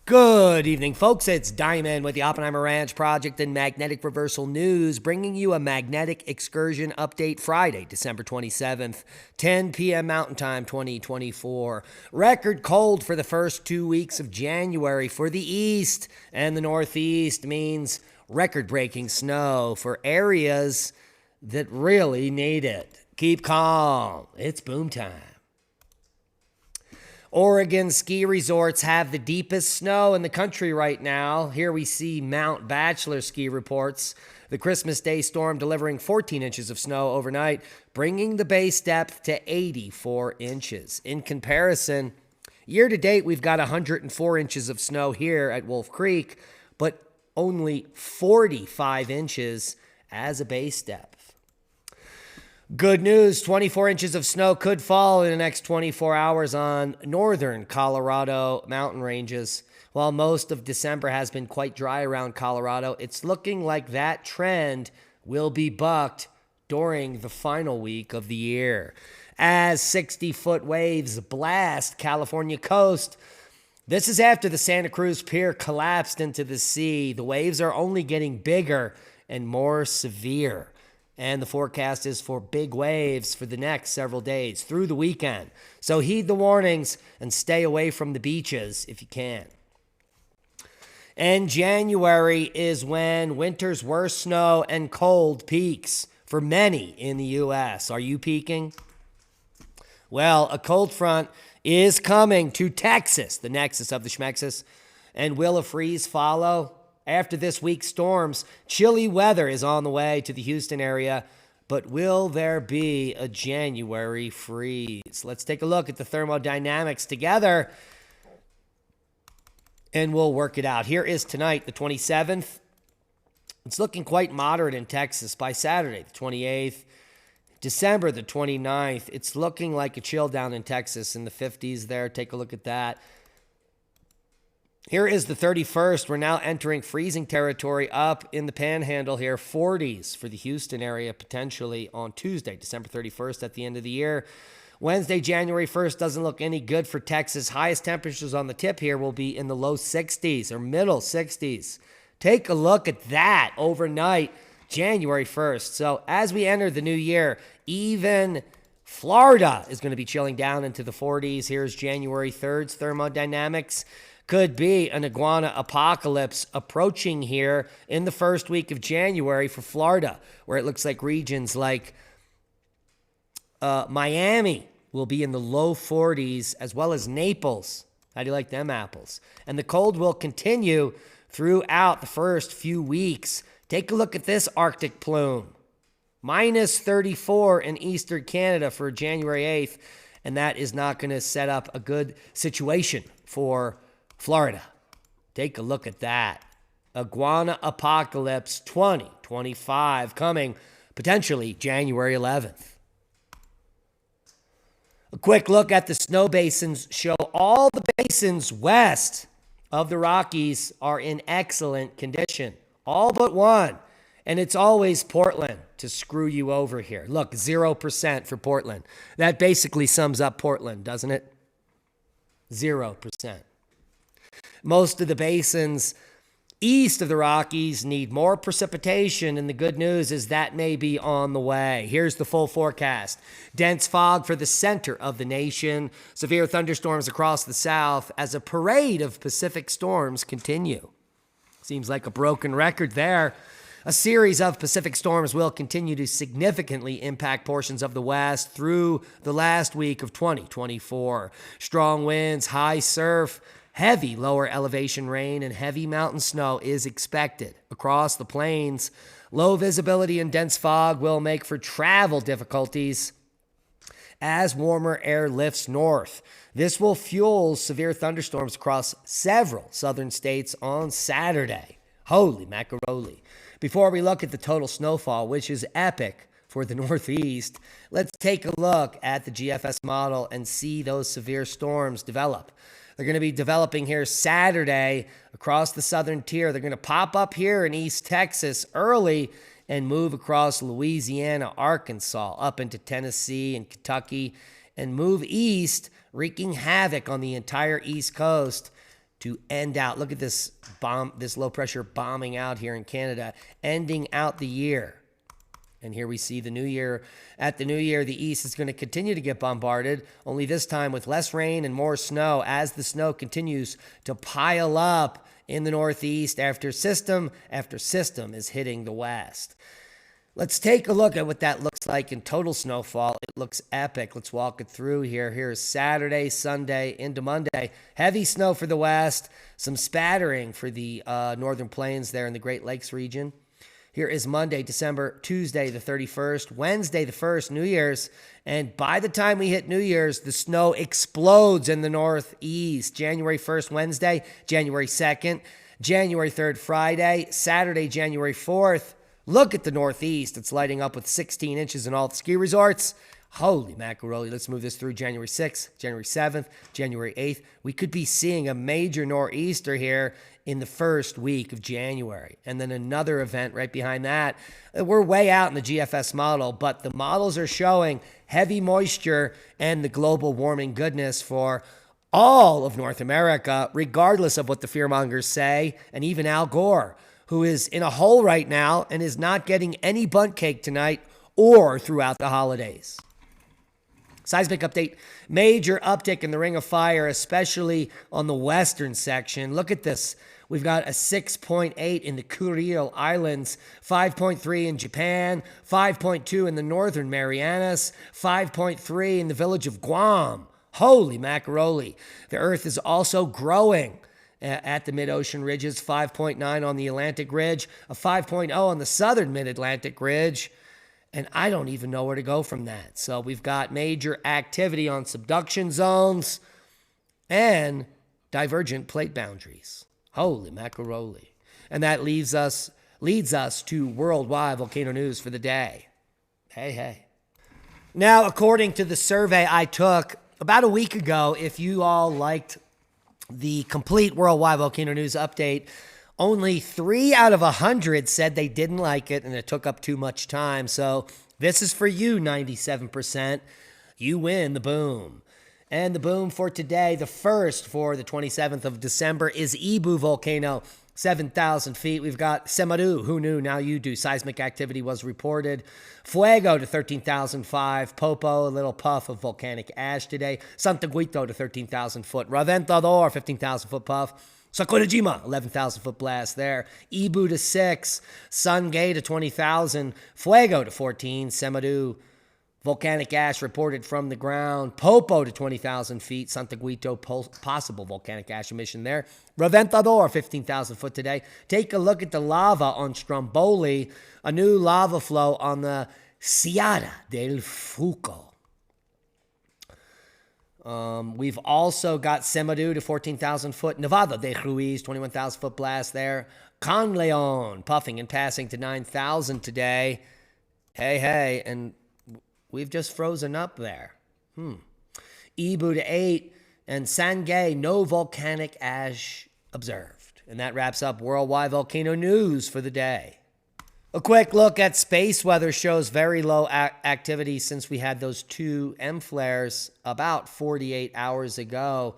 Good evening, folks. It's Diamond with the Oppenheimer Ranch Project and Magnetic Reversal News, bringing you a magnetic excursion update Friday, December 27th, 10 p.m. Mountain Time 2024. Record cold for the first 2 weeks of January for the East, and the Northeast means record-breaking snow for areas that really need it. Keep calm. It's boom time. Oregon ski resorts have the deepest snow in the country right now. Here we see Mount Bachelor ski reports. The Christmas Day storm delivering 14 inches of snow overnight, bringing the base depth to 84 inches. In comparison, year to date, we've got 104 inches of snow here at Wolf Creek, but only 45 inches as a base depth. Good news, 24 inches of snow could fall in the next 24 hours on northern Colorado mountain ranges. While most of December has been quite dry around Colorado, it's looking like that trend will be bucked during the final week of the year. As 60-foot waves blast California coast, this is after the Santa Cruz Pier collapsed into the sea. The waves are only getting bigger and more severe. And the forecast is for big waves for the next several days through the weekend. So heed the warnings and stay away from the beaches if you can. And January is when winter's worst snow and cold peaks for many in the U.S. Are you peaking? Well, a cold front is coming to Texas, the nexus of the Schmexus. And will a freeze follow? After this week's storms, chilly weather is on the way to the Houston area, but will there be a January freeze? Let's take a look at the thermodynamics together, and we'll work it out. Here is tonight, the 27th. It's looking quite moderate in Texas by Saturday, the 28th. December, the 29th, it's looking like a chill down in Texas in the 50s there. Take a look at that. Here is the 31st. We're now entering freezing territory up in the panhandle here. 40s for the Houston area potentially on Tuesday, December 31st at the end of the year. Wednesday, January 1st doesn't look any good for Texas. Highest temperatures on the tip here will be in the low 60s or middle 60s. Take a look at that overnight, January 1st. So as we enter the new year, even Florida is going to be chilling down into the 40s. Here's January 3rd's thermodynamics. Could be an iguana apocalypse approaching here in the first week of January for Florida, where it looks like regions like Miami will be in the low 40s, as well as Naples. How do you like them apples? And the cold will continue throughout the first few weeks. Take a look at this Arctic plume. Minus 34 in eastern Canada for January 8th, and that is not going to set up a good situation for Florida. Take a look at that. Iguana apocalypse 2025 coming potentially January 11th. A quick look at the snow basins show all the basins west of the Rockies are in excellent condition. All but one. And it's always Portland to screw you over here. Look, 0% for Portland. That basically sums up Portland, doesn't it? 0%. Most of the basins east of the Rockies need more precipitation, and the good news is that may be on the way. Here's the full forecast. Dense fog for the center of the nation. Severe thunderstorms across the south as a parade of Pacific storms continue. Seems like a broken record there. A series of Pacific storms will continue to significantly impact portions of the West through the last week of 2024. Strong winds, high surf, heavy lower elevation rain, and heavy mountain snow is expected across the plains. Low visibility and dense fog will make for travel difficulties as warmer air lifts north. This will fuel severe thunderstorms across several southern states on Saturday. Holy macaroni. Before we look at the total snowfall, which is epic for the Northeast, let's take a look at the GFS model and see those severe storms develop. They're going to be developing here Saturday across the southern tier. They're going to pop up here in East Texas early and move across Louisiana, Arkansas, up into Tennessee and Kentucky, and move east, wreaking havoc on the entire East Coast to end out. Look at this this low pressure bombing out here in Canada, ending out the year. And here we see the new year. At the new year, the east is going to continue to get bombarded, only this time with less rain and more snow as the snow continues to pile up in the northeast after system is hitting the west. Let's take a look at what that looks like in total snowfall. It looks epic. Let's walk it through here. Here's Saturday, Sunday, into Monday. Heavy snow for the west, some spattering for the northern plains there in the Great Lakes region. Here is Monday, Tuesday the 31st, Wednesday the 1st, New Year's. And by the time we hit New Year's, the snow explodes in the northeast. January 1st, Wednesday, January 2nd, January 3rd, Friday, Saturday, January 4th. Look at the northeast. It's lighting up with 16 inches in all the ski resorts. Holy macaroni. Let's move this through January 6th, January 7th, January 8th. We could be seeing a major nor'easter here in the first week of January. And then another event right behind that. We're way out in the GFS model, but the models are showing heavy moisture and the global warming goodness for all of North America, regardless of what the fearmongers say, and even Al Gore, who is in a hole right now and is not getting any bundt cake tonight or throughout the holidays. Seismic update, major uptick in the Ring of Fire, especially on the western section. Look at this. We've got a 6.8 in the Kuril Islands, 5.3 in Japan, 5.2 in the northern Marianas, 5.3 in the village of Guam. Holy macaroni. The earth is also growing at the mid-ocean ridges, 5.9 on the Atlantic Ridge, a 5.0 on the southern mid-Atlantic Ridge, and I don't even know where to go from that. So we've got major activity on subduction zones and divergent plate boundaries. Holy macaroni. And that leads us to worldwide volcano news for the day. Hey. Now, according to the survey I took about a week ago, if you all liked the complete worldwide volcano news update, only 3 out of 100 said they didn't like it and it took up too much time. So this is for you, 97%. You win the boom. And the boom for today, the first for the 27th of December, is Ibu Volcano, 7,000 feet. We've got Semaru, who knew, now you do. Seismic activity was reported. Fuego to 13,005. Popo, a little puff of volcanic ash today. Santaguito to 13,000 foot. Raventador, 15,000 foot puff. Sakurajima, 11,000 foot blast there. Ibu to 6. Sungay to 20,000. Fuego to 14. Semaru, volcanic ash reported from the ground. Popo to 20,000 feet. Santaguito, possible volcanic ash emission there. Raventador, 15,000 foot today. Take a look at the lava on Stromboli. A new lava flow on the Sierra del Fuco. We've also got Semaru to 14,000 foot. Nevada de Ruiz, 21,000 foot blast there. Con Leon, puffing and passing to 9,000 today. Hey, and we've just frozen up there. Ibu to 8, and Sangay, no volcanic ash observed. And that wraps up worldwide volcano news for the day. A quick look at space weather shows very low activity since we had those 2 M flares about 48 hours ago.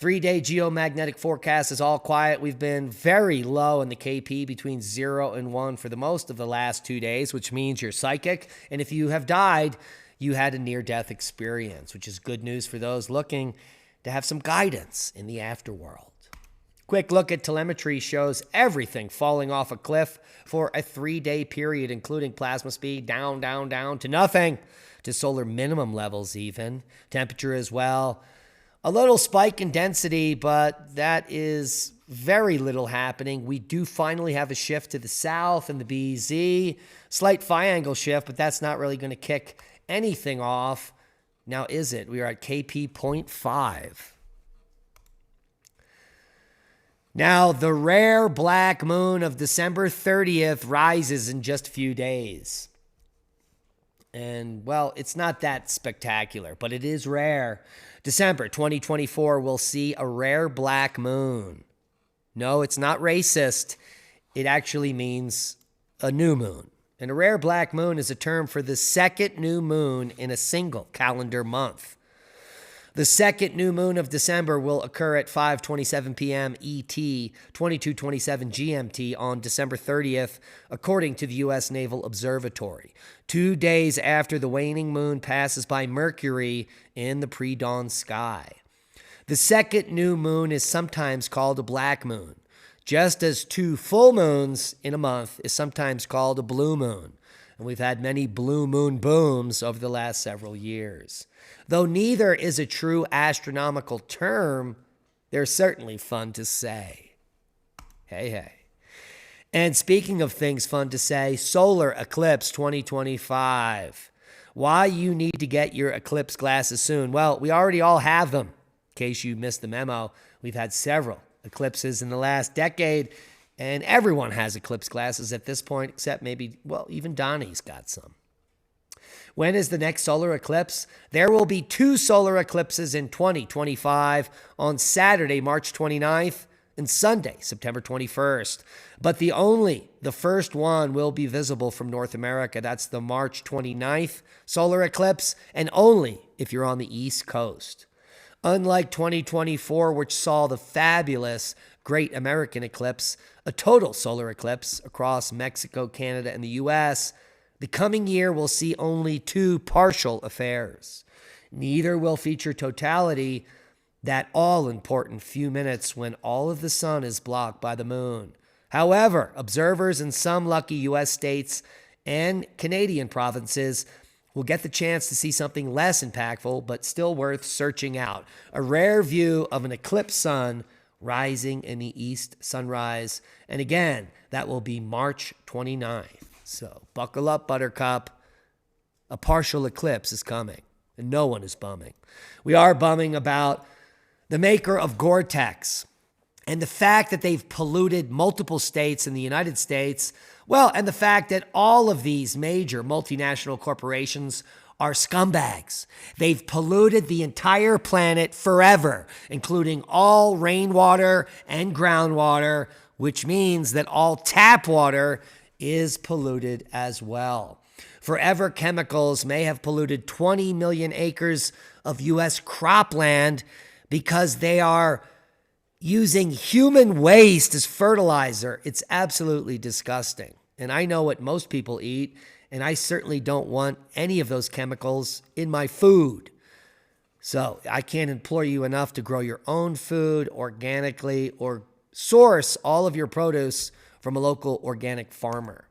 3-day geomagnetic forecast is all quiet. We've been very low in the KP between 0 and 1 for the most of the last 2 days, which means you're psychic. And if you have died, you had a near-death experience, which is good news for those looking to have some guidance in the afterworld. Quick look at telemetry shows everything falling off a cliff for a 3-day period, including plasma speed down to nothing, to solar minimum levels even. Temperature as well. A little spike in density, but that is very little happening. We do finally have a shift to the south in the BZ. Slight phi angle shift, but that's not really going to kick anything off. Now, is it? We are at KP 0.5. Now, the rare black moon of December 30th rises in just a few days. And, well, it's not that spectacular, but it is rare. December 2024 will see a rare black moon. No, it's not racist. It actually means a new moon. And a rare black moon is a term for the second new moon in a single calendar month. The second new moon of December will occur at 5:27 p.m. ET, 22:27 GMT on December 30th, according to the U.S. Naval Observatory, 2 days after the waning moon passes by Mercury in the pre-dawn sky. The second new moon is sometimes called a black moon, just as 2 full moons in a month is sometimes called a blue moon. And we've had many blue moon booms over the last several years. Though neither is a true astronomical term, they're certainly fun to say. Hey, hey. And speaking of things fun to say, solar eclipse 2025. Why you need to get your eclipse glasses soon? Well, we already all have them. In case you missed the memo, we've had several eclipses in the last decade, and everyone has eclipse glasses at this point, except maybe, well, even Donnie's got some. When is the next solar eclipse? There will be 2 solar eclipses in 2025 on Saturday, March 29th, and Sunday, September 21st. But the first one will be visible from North America. That's the March 29th solar eclipse, and only if you're on the East Coast. Unlike 2024, which saw the fabulous Great American Eclipse, a total solar eclipse across Mexico, Canada, and the U.S., the coming year will see only 2 partial affairs. Neither will feature totality, that all-important few minutes when all of the sun is blocked by the moon. However, observers in some lucky U.S. states and Canadian provinces will get the chance to see something less impactful, but still worth searching out. A rare view of an eclipsed sun rising in the east sunrise. And again, that will be March 29th. So buckle up, Buttercup. A partial eclipse is coming, and no one is bumming. We are bumming about the maker of Gore-Tex and the fact that they've polluted multiple states in the United States. Well, and the fact that all of these major multinational corporations are scumbags. They've polluted the entire planet forever, including all rainwater and groundwater, which means that all tap water is polluted as well. Forever Chemicals may have polluted 20 million acres of U.S. cropland because they are using human waste as fertilizer. It's absolutely disgusting. And I know what most people eat, and I certainly don't want any of those chemicals in my food. So I can't implore you enough to grow your own food organically or source all of your produce from a local organic farmer.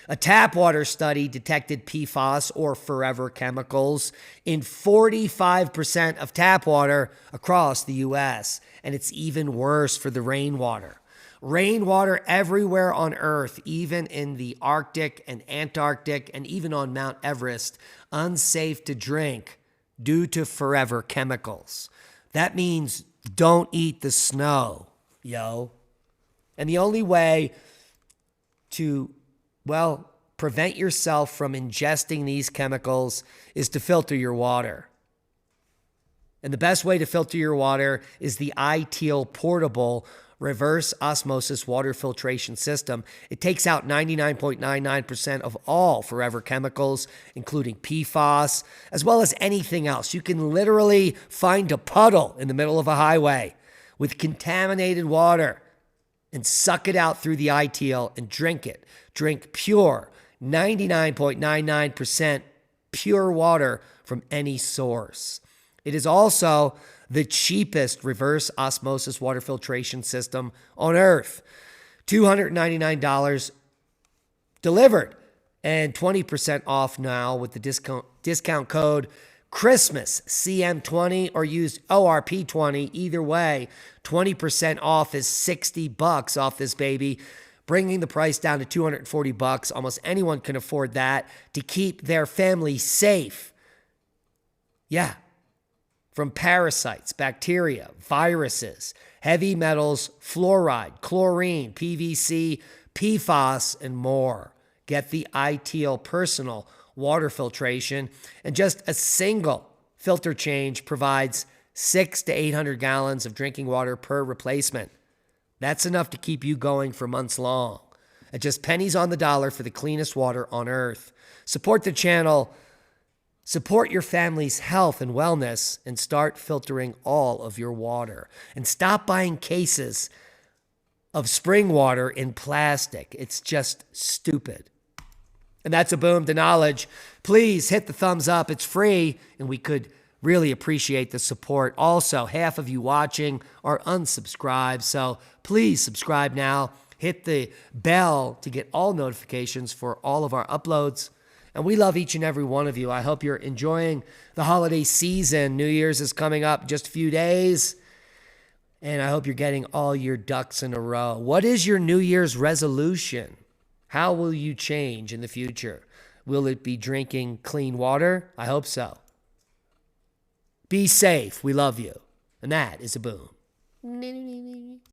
A tap water study detected PFAS, or forever chemicals, in 45% of tap water across the U.S., and it's even worse for the rainwater. Rainwater everywhere on Earth, even in the Arctic and Antarctic, and even on Mount Everest, unsafe to drink due to forever chemicals. That means don't eat the snow, yo. And the only way to, well, prevent yourself from ingesting these chemicals is to filter your water. And the best way to filter your water is the iTeal portable reverse osmosis water filtration system. It takes out 99.99% of all forever chemicals, including PFAS, as well as anything else. You can literally find a puddle in the middle of a highway with contaminated water and suck it out through the iTeal and drink it. Drink pure, 99.99% pure water from any source. It is also the cheapest reverse osmosis water filtration system on Earth. $299 delivered and 20% off now with the discount code Christmas CM20 or use ORP20. Either way, 20% off is $60 off this baby, bringing the price down to $240. Almost anyone can afford that to keep their family safe. Yeah. From parasites, bacteria, viruses, heavy metals, fluoride, chlorine, PVC, PFAS, and more. Get the iTeal personal water filtration, and just a single filter change provides 600 to 800 gallons of drinking water per replacement. That's enough to keep you going for months long. At just pennies on the dollar for the cleanest water on Earth. Support the channel Support your family's health and wellness and start filtering all of your water. And stop buying cases of spring water in plastic. It's just stupid. And that's a boom to knowledge. Please hit the thumbs up. It's free, and we could really appreciate the support. Also, half of you watching are unsubscribed, so please subscribe now. Hit the bell to get all notifications for all of our uploads. And we love each and every one of you. I hope you're enjoying the holiday season. New Year's is coming up in just a few days. And I hope you're getting all your ducks in a row. What is your New Year's resolution? How will you change in the future? Will it be drinking clean water? I hope so. Be safe. We love you. And that is a boom.